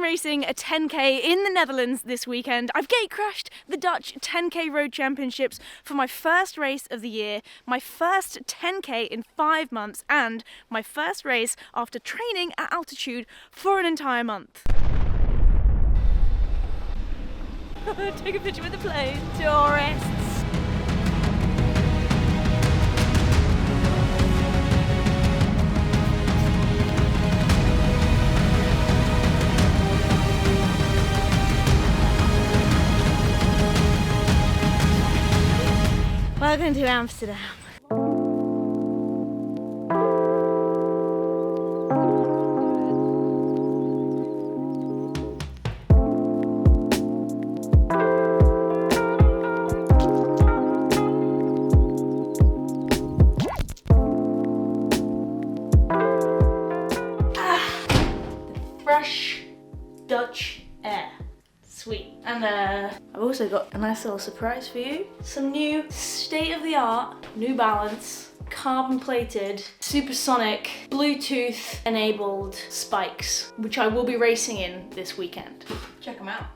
racing a 10k in the Netherlands this weekend. I've gatecrashed the Dutch 10k road championships for my first race of the year, my first 10k in 5 months, and my first race after training at altitude for an entire month. Take a picture with the plane, tourists. Welcome to Amsterdam. Fresh Dutch air. Sweet. And I've also got a nice little surprise for you. Some new state-of-the-art New Balance carbon plated supersonic Bluetooth enabled spikes, which I will be racing in this weekend. Check them out.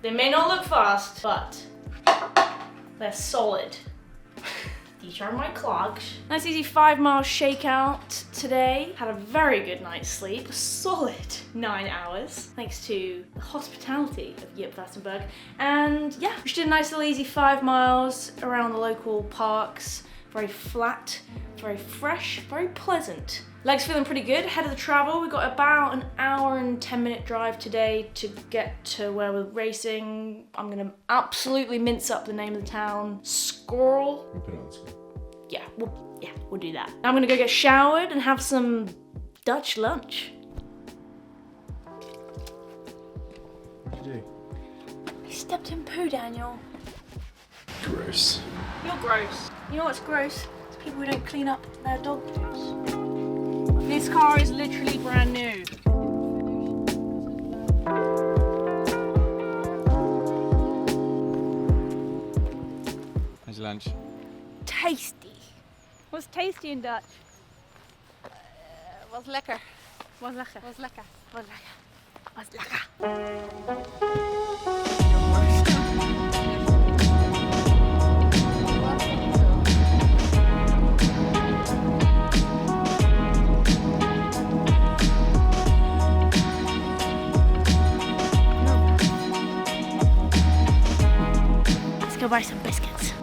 They may not look fast, but they're solid. These are my clogs. Nice easy 5 mile shakeout today. Had a very good night's sleep. A solid 9 hours. Thanks to the hospitality of Jip Vastenberg. And yeah, we just did a nice little easy 5 miles around the local parks. Very flat, very fresh, very pleasant. Legs feeling pretty good. Ahead of the travel, we got about an hour and 10-minute drive today to get to where we're racing. I'm gonna absolutely mince up the name of the town. Schoorl. Yeah, we'll do that. Now I'm gonna go get showered and have some Dutch lunch. What'd you do? I stepped in poo, Daniel. Gross. You're gross. You know what's gross? It's people who don't clean up their dog poos. This car is literally brand new. How's your lunch? Tasty. What's tasty in Dutch? Was lekker. Was lekker. Was lekker. Was lekker. Was lekker. Let's go buy some biscuits.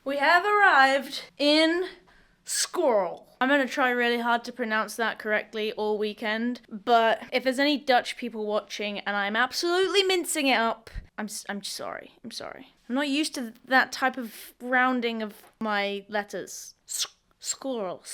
We have arrived in Schoorl. I'm gonna try really hard to pronounce that correctly all weekend, but if there's any Dutch people watching and I'm absolutely mincing it up, I'm sorry. I'm sorry. I'm not used to that type of rounding of my letters. Schoorl.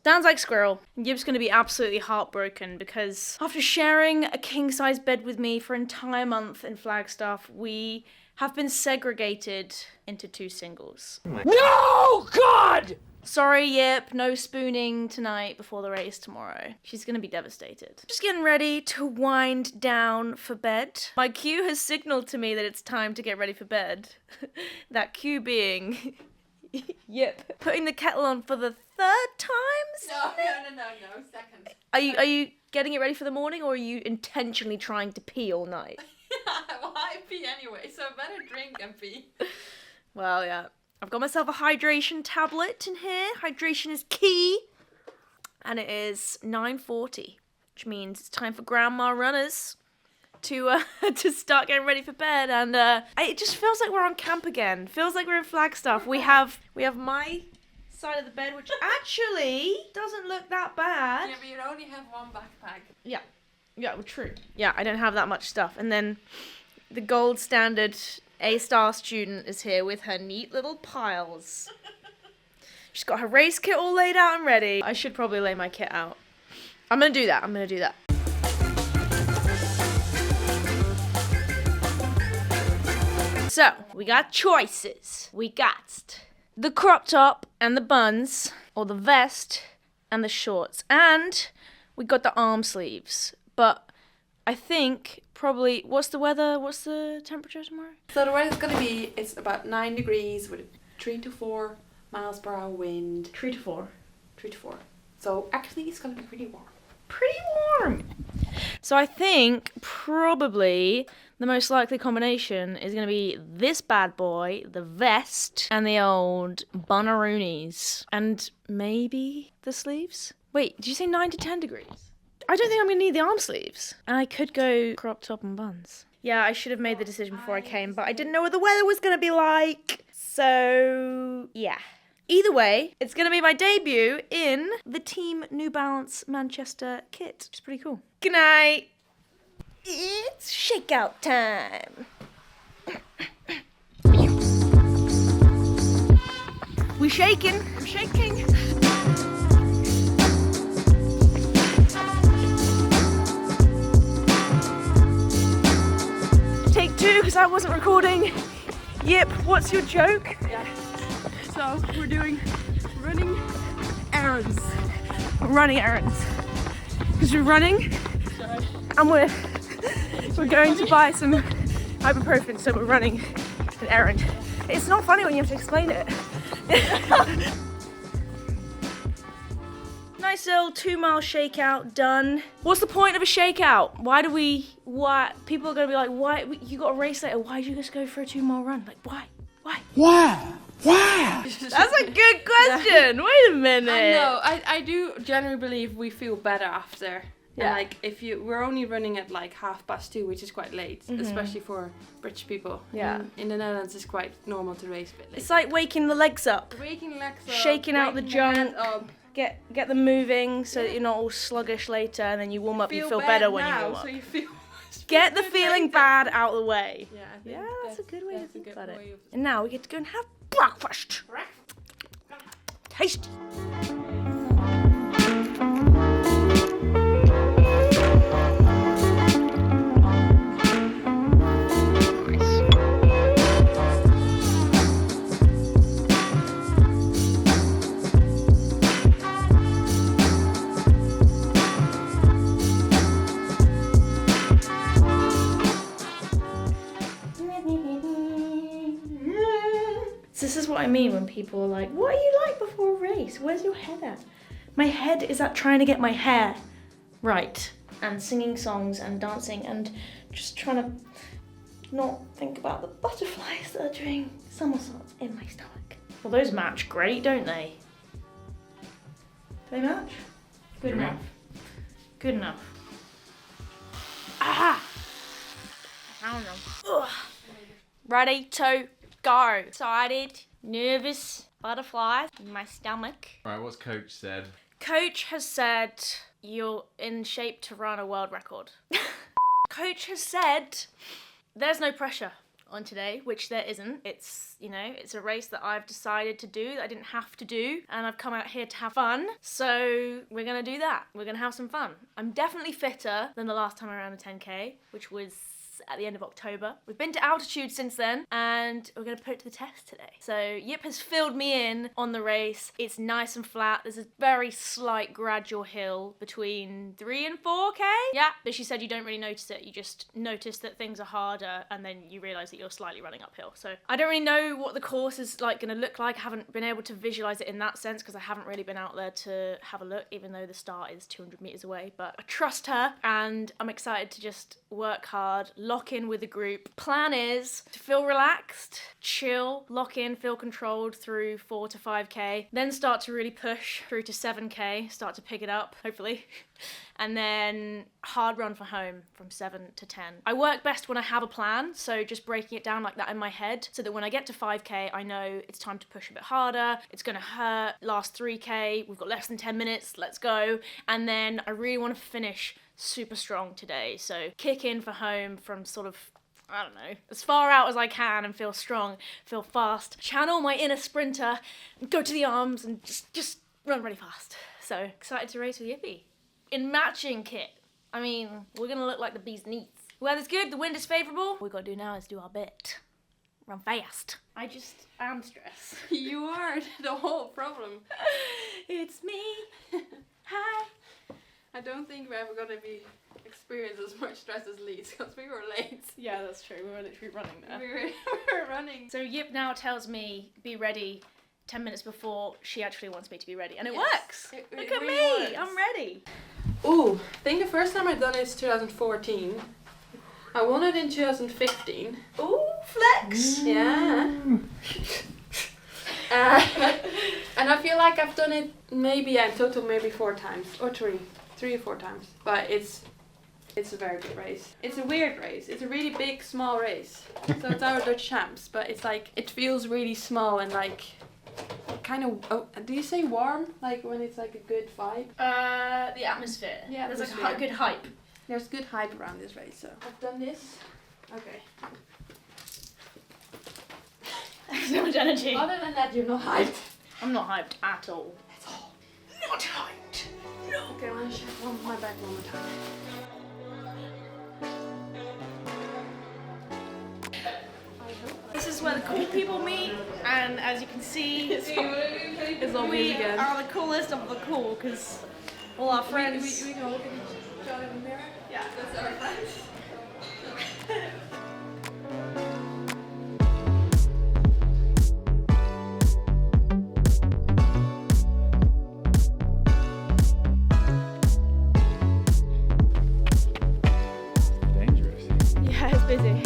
Sounds like squirrel. Yip's gonna be absolutely heartbroken because after sharing a king-size bed with me for an entire month in Flagstaff, we have been segregated into 2 singles. No, God! Sorry, Yip, no spooning tonight before the race tomorrow. She's gonna be devastated. Just getting ready to wind down for bed. My cue has signaled to me that it's time to get ready for bed. That cue being Yip putting the kettle on for the 3rd time? No, second. Are you getting it ready for the morning, or are you intentionally trying to pee all night? Well, I pee anyway, so I better drink and pee. Well, yeah. I've got myself a hydration tablet in here. Hydration is key. And it is 9:40, which means it's time for grandma runners to start getting ready for bed. And it just feels like we're on camp again. Feels like we're in Flagstaff. We have my side of the bed, which actually doesn't look that bad. Yeah, but you only have one backpack. Yeah, well, true. Yeah, I don't have that much stuff. And then the gold standard A-star student is here with her neat little piles. She's got her race kit all laid out and ready. I should probably lay my kit out. I'm gonna do that. So, we got choices. We got the crop top and the buns, or the vest and the shorts. And we got the arm sleeves. But I think probably, what's the temperature tomorrow? So the weather's gonna be, it's about 9 degrees with 3 to 4 miles per hour wind. 3 to 4. 3 to 4. So actually it's gonna be pretty warm. Pretty warm. So I think probably the most likely combination is going to be this bad boy, the vest, and the old bunnaroonies. And maybe the sleeves? Wait, did you say 9 to 10 degrees? I don't think I'm going to need the arm sleeves. And I could go crop top and buns. Yeah, I should have made the decision before I came, but I didn't know what the weather was going to be like. So, yeah. Either way, it's going to be my debut in the Team New Balance Manchester kit, which is pretty cool. Good night. It's shakeout time. We shaking. I'm shaking. Take 2, because I wasn't recording. Yip, what's your joke? Yeah. So we're doing running errands. Because we're running and we're going to buy some ibuprofen, so we're running an errand. It's not funny when you have to explain it. Nice little 2-mile shakeout done. What's the point of a shakeout? Why people are gonna be like, why you got a race later, why'd you just go for a 2-mile run? Like, why? That's a good question. Yeah. Wait a minute. I know. I do generally believe we feel better after. Yeah. And like we're only running at like 2:30, which is quite late, especially for British people. Yeah. In the Netherlands, it's quite normal to race a bit late. It's like waking the legs up. Waking legs up, Shaking out the waking junk. hands up. Get them moving so that you're not all sluggish later, and then you warm up. You feel bad better when you now, warm up. So you feel Get the good feeling later. bad out of the way. Yeah, I think Yeah, that's a good way to that's a think good about it. way of- And now we get to go and have breakfast. Tasty. This is what I mean when people are like, what are you like before a race? Where's your head at? My head is at trying to get my hair right. And singing songs and dancing and just trying to not think about the butterflies that are doing somersaults in my stomach. Well, those match great, don't they? Do they match? Good enough. Good enough. Ah! I don't know. Ugh. Ready to go. Excited, nervous, butterflies in my stomach. Right, what's coach said? Coach has said you're in shape to run a world record. Coach has said there's no pressure on today, which there isn't. It's, it's a race that I've decided to do, that I didn't have to do, and I've come out here to have fun. So we're gonna do that. We're gonna have some fun. I'm definitely fitter than the last time I ran a 10K, which was at the end of October. We've been to altitude since then, and we're gonna put it to the test today. So Yip has filled me in on the race. It's nice and flat. There's a very slight gradual hill between 3 and 4K. Yeah, but she said you don't really notice it. You just notice that things are harder, and then you realize that you're slightly running uphill. So I don't really know what the course is like gonna look like. I haven't been able to visualize it in that sense because I haven't really been out there to have a look, even though the start is 200 meters away. But I trust her, and I'm excited to just work hard, lock in with the group. Plan is to feel relaxed, chill, lock in, feel controlled through 4 to 5K, then start to really push through to 7K, start to pick it up, hopefully, and then hard run for home from 7 to 10. I work best when I have a plan, so just breaking it down like that in my head, so that when I get to 5K, I know it's time to push a bit harder, it's gonna hurt, last 3K, we've got less than 10 minutes, let's go, and then I really want to finish super strong today, so kick in for home from sort of, I don't know, as far out as I can and feel strong, feel fast, channel my inner sprinter, and go to the arms and just run really fast. So excited to race with Yippee. In matching kit, I mean, we're gonna look like the bee's knees. Weather's good, the wind is favourable. All we gotta do now is do our bit. run fast. I just am stressed. You are the whole problem. It's me. Hi. I don't think we're ever gonna be experience as much stress as Leeds because we were late. Yeah, that's true. We were literally running there. We were running. So Yip now tells me be ready 10 minutes before she actually wants me to be ready. And it Yes. works. It Look at really me. works. I'm ready. Ooh, I think the first time I done it is 2014. I won it in 2015. Ooh, flex. Yeah. And I feel like I've done it maybe in total maybe 4 times or 3 or 4 times. But it's a very good race. It's a weird race. It's a really big small race. So it's our Dutch champs, but it's like it feels really small and like kind of. Oh, do you say warm? Like when it's like a good vibe. The atmosphere. Yeah, there's like a atmosphere. good hype. There's good hype around this race. So I've done this. Okay. So much energy. Other than that, you're not hyped. I'm not hyped at all. Not hyped. No. Okay, I'm gonna check my back one more time. This is where the cool people meet, and as you can see, It's obvious we again. are the coolest of the cool because all our friends. We can look at each other in the mirror. Yeah. That's our friends. Dangerous. Yeah, it's busy.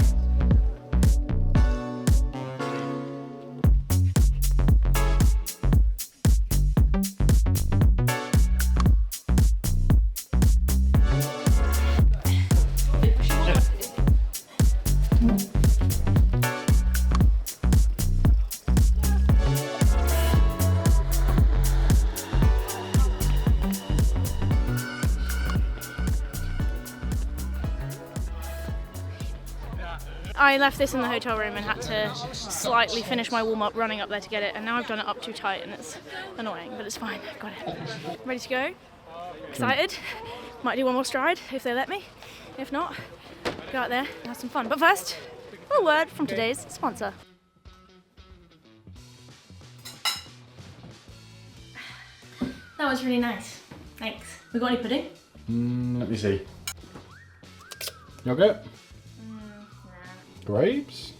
I left this in the hotel room and had to slightly finish my warm-up running up there to get it, and now I've done it up too tight and it's annoying, but it's fine. Got it. Ready to go? Excited? Might do one more stride if they let me. If not, go out there and have some fun. But first, a word from today's sponsor. That was really nice. Thanks. We got any pudding? Let me see. Yogurt? Grapes?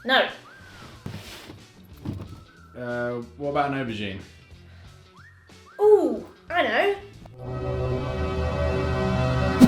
No. What about an aubergine? Ooh, I know.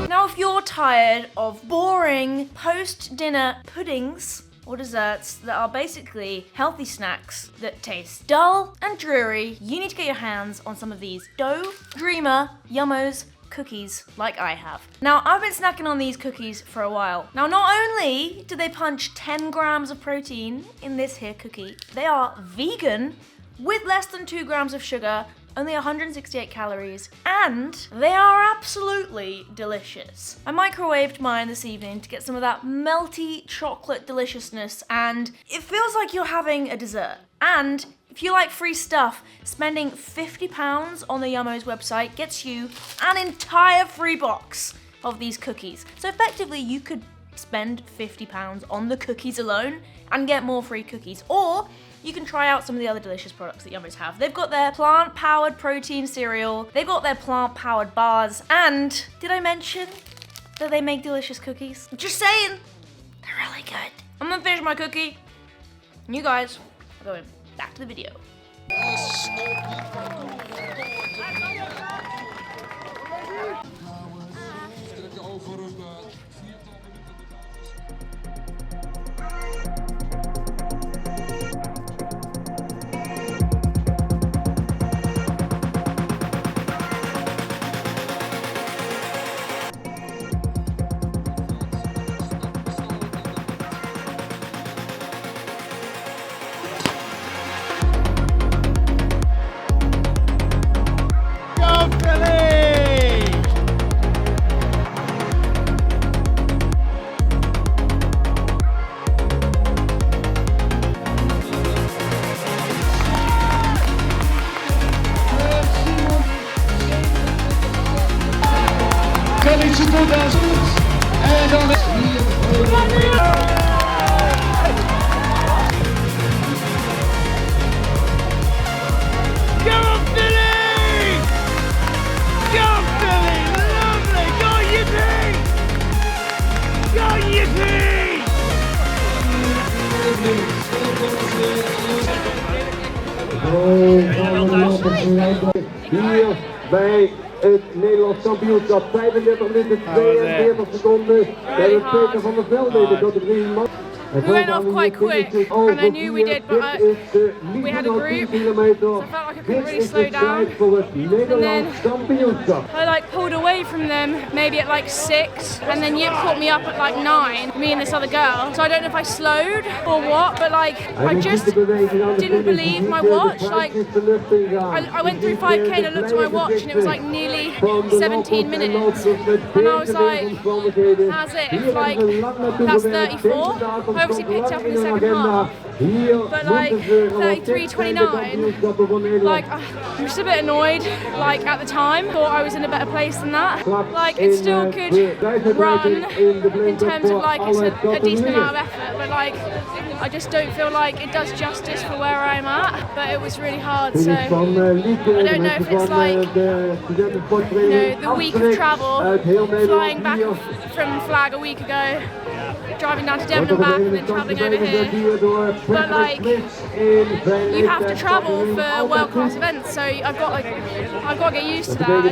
Now if you're tired of boring post-dinner puddings or desserts that are basically healthy snacks that taste dull and dreary, you need to get your hands on some of these Dough Dreamer Yummos cookies like I have. Now, I've been snacking on these cookies for a while. Now, not only do they punch 10 grams of protein in this here cookie, they are vegan with less than 2 grams of sugar, only 168 calories, and they are absolutely delicious. I microwaved mine this evening to get some of that melty chocolate deliciousness, and it feels like you're having a dessert. And if you like free stuff, spending £50 on the Yummos website gets you an entire free box of these cookies. So effectively, you could spend £50 on the cookies alone and get more free cookies. Or you can try out some of the other delicious products that Yummos have. They've got their plant-powered protein cereal, they've got their plant-powered bars, and did I mention that they make delicious cookies? Just saying, they're really good. I'm gonna finish my cookie, and you guys are going back to the video. Go Phily! Hier bij het Nederlands kampioenschap. 35 minuten 42 seconden. Bij het teken van de Velde in de categorie man. We went off quite quick, and I knew we did, but we had a group, so I felt like I couldn't really slow down. And then I like pulled away from them maybe at like 6, and then Jip caught me up at like 9, me and this other girl. So I don't know if I slowed or what, but like I just didn't believe my watch. Like I went through 5k and I looked at my watch and it was like nearly 17 minutes, and I was like, how's it? Like that's 34. I obviously picked up in the second half, but like 33:29, like I'm just a bit annoyed. Like at the time, thought I was in a better place than that. Like it still could run in terms of like it's a decent amount of effort, but like I just don't feel like it does justice for where I'm at. But it was really hard, so I don't know if it's like, you know, the week of travel, flying back from Flag a week ago, driving down to Devon and back, and then travelling over here. But like, you have to travel for world-class events, so I've got to get used to that.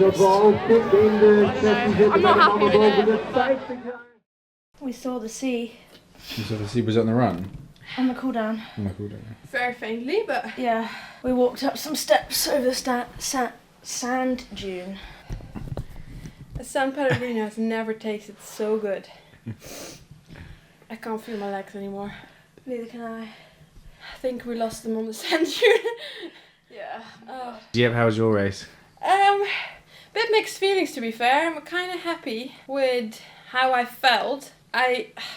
I'm not happy with it. We saw the sea. You saw the sea was on the run? On the cool down. On the cool down. Very faintly, but Yeah, we walked up some steps over the sand dune. a San Pellegrino has never tasted so good. I can't feel my legs anymore. Neither can I. I think we lost them on the sand dune. Yeah. Oh. Jip, how was your race? Bit mixed feelings to be fair. I'm kind of happy with how I felt.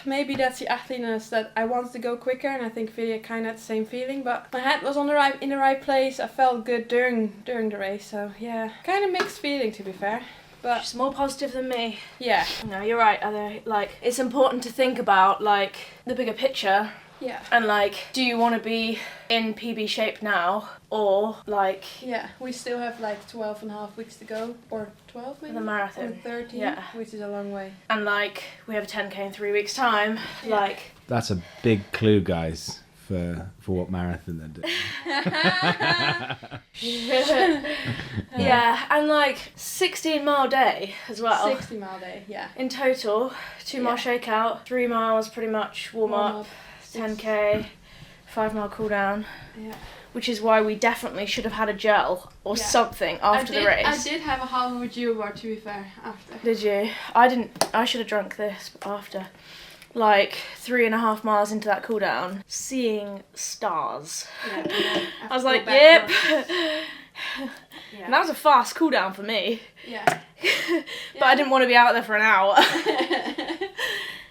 Maybe that's the athleteness that I wanted to go quicker, and I think Phily kind of had the same feeling. But my head was in the right place. I felt good during the race, so yeah, kind of mixed feeling to be fair. But She's more positive than me. yeah, No, you're right. Like, it's important to think about like the bigger picture. yeah, And like, do you want to be in PB shape now, or like yeah. We still have like 12 and a half weeks to go, or 12 maybe. the marathon? Or 13, Yeah. which is a long way. And like, we have a 10k in 3 weeks' time. Yeah. Like, That's a big clue, guys, for what marathon they're doing. yeah, and like 16-mile day as well. 60-mile day, yeah. In total, 2-mile Yeah. shakeout, 3 miles pretty much warm up, 10k, 5-mile cool down. Yeah. Which is why we definitely should have had a gel or Yeah. something after the race. I did have a half of a Geo bar to be fair after. Did you? I didn't. I should have drunk this after. Like 3.5 miles into that cool down, seeing stars. Yeah, I was like, yep. And that was a fast cool down for me. Yeah. But I didn't want to be out there for an hour.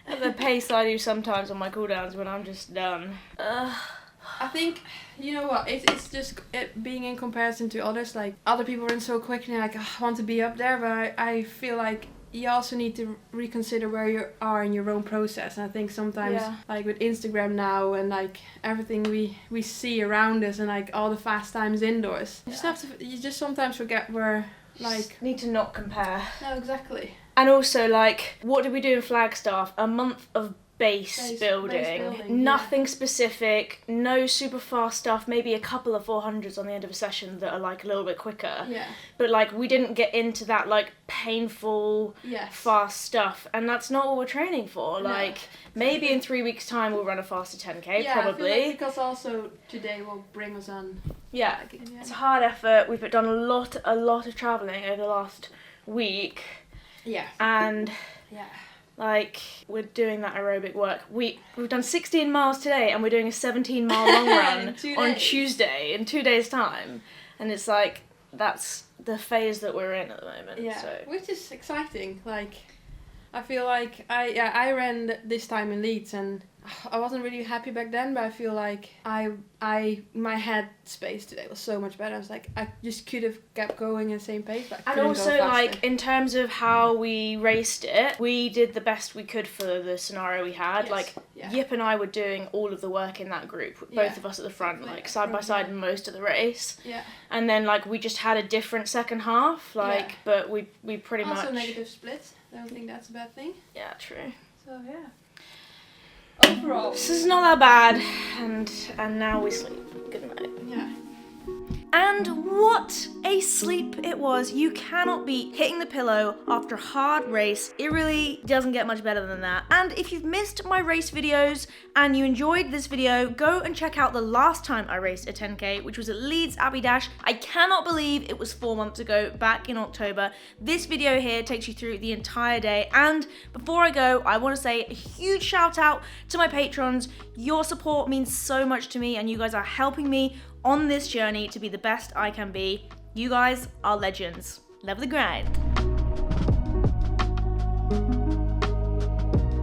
At the pace I do sometimes on my cool downs when I'm just done. I think, you know what, it's just being in comparison to others, like other people are in so quick and you're like, oh, I want to be up there, but I feel like you also need to reconsider where you are in your own process. And I think sometimes, like with Instagram now and like everything we see around us and like all the fast times indoors, you just sometimes forget where, like... Need to not compare. No, exactly. And also, like, what did we do in Flagstaff? A month of base building. Nothing specific, no super fast stuff, maybe a couple of 400s on the end of a session that are like a little bit quicker. Yeah. But like, we didn't get into that like painful, fast stuff, and that's not what we're training for. Like, maybe in 3 weeks' time we'll run a faster 10k, probably. I feel like because also today will bring us on. Yeah, it's a hard effort. We've done a lot of travelling over the last week. Yeah. And like, we're doing that aerobic work. We've done 16 miles today, and we're doing a 17-mile long run on Tuesday in 2 days' time. And it's like, that's the phase that we're in at the moment. Yeah, so. which is exciting. Like, I feel like I ran this time in Leeds, and I wasn't really happy back then, but I feel like my head space today was so much better. I was like, I just could have kept going at the same pace, but I couldn't and also, go faster. like, in terms of how we raced it, we did the best we could for the scenario we had. Yes. Like, Jip and I were doing all of the work in that group, both of us at the front, like, side by side most of the race. Yeah. And then, like, we just had a different second half, like, but we pretty much... Also negative splits. I don't think that's a bad thing. Yeah, true. So, yeah. Overall. This is not that bad, and now we sleep. Good night. Yeah. And what a sleep it was. You cannot beat hitting the pillow after a hard race. It really doesn't get much better than that. And if you've missed my race videos and you enjoyed this video, go and check out the last time I raced a 10K, which was at Leeds Abbey Dash. I cannot believe it was 4 months ago, back in October. This video here takes you through the entire day. And before I go, I want to say a huge shout out to my patrons. Your support means so much to me, and you guys are helping me on this journey to be the best I can be. You guys are legends. Love the grind.